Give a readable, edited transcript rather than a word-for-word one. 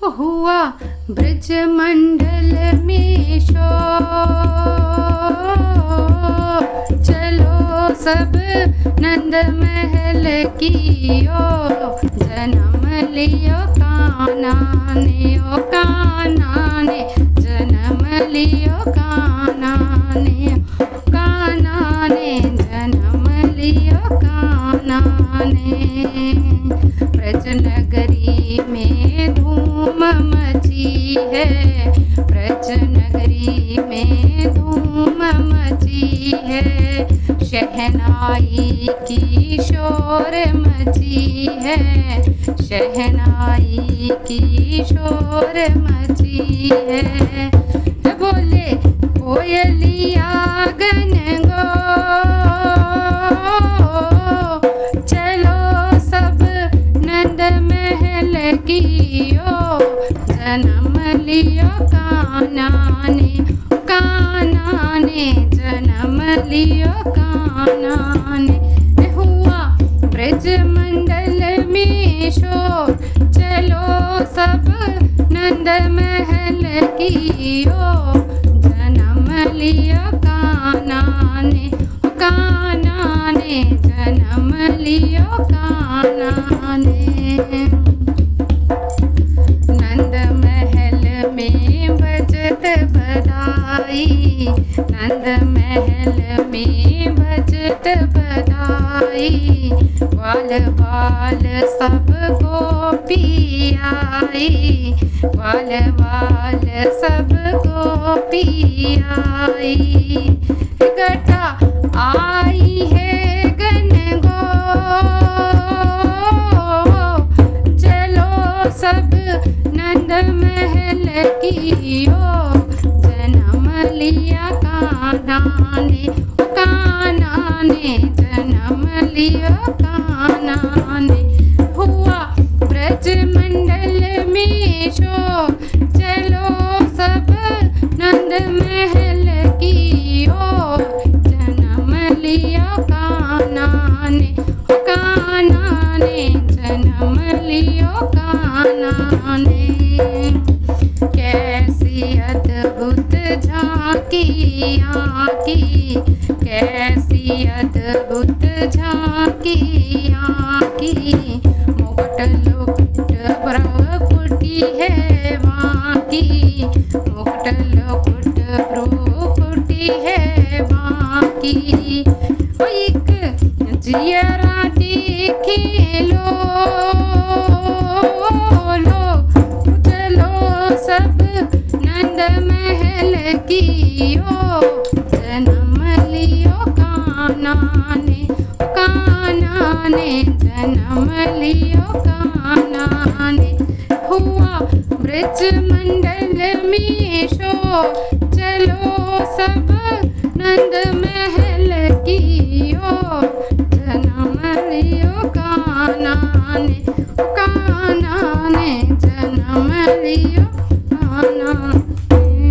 हुआ ब्रज मंडल में शोर। चलो सब नंद महल की ओर, जन्म लियो कान्हा ने, ओ कान्हा ने जन्म लियो कान्हा ने, कान्हा ने जन्म लियो कान्हा ने। ब्रज नगरी में धूम मची है, ब्रज नगरी में धूम मची है, शहनाई की शोर मची है, शहनाई की शोर मची है। बोले कोयलिया गन गो, चलो सब नंद महल की ओर, जन्म लियो कान्हा ने, कान्हा ने जन्म लियो कान्हा ने। हुआ ब्रज मंडल में शोर, चलो सब नंद महल की ओर, जन्म लियो कान्हा ने, कान्हा ने जन्म लियो कान्हा ने। नंद महल में बजत बधाई, नंद महल में बजत बधाई, ग्वाल बाल सब गोपी आई, ग्वाल बाल सब गोपी आई। घटा आई है गन गो, चलो सब नंद महल की ओर, जन्म लिया कान्हा ने, कान्हा ने जन्म लिया कान्हा ने। हुआ ब्रज मंडल में शोर, चलो सब नंद महल की ओर, जन्म लिया कान्हा ने, कान्हा ने जन्म लियो कान्हा ने। कैसी अद्भुत झांकी आँकी, कैसी अद्भुत झांकी आँकी, मुकुट लुकुट भ्रुकुटी है बाँकी, मुकुट लुकुट भ्रुकुटी है बाँकी। एक जियरा देखे लो, चलो सब नंद महल की ओर, जन्म लियो कान्हा ने, कान्हा ने जन्म लियो कान्हा ने। हुआ ब्रज मंडल में शोर, चलो सब नंद महल की ओर,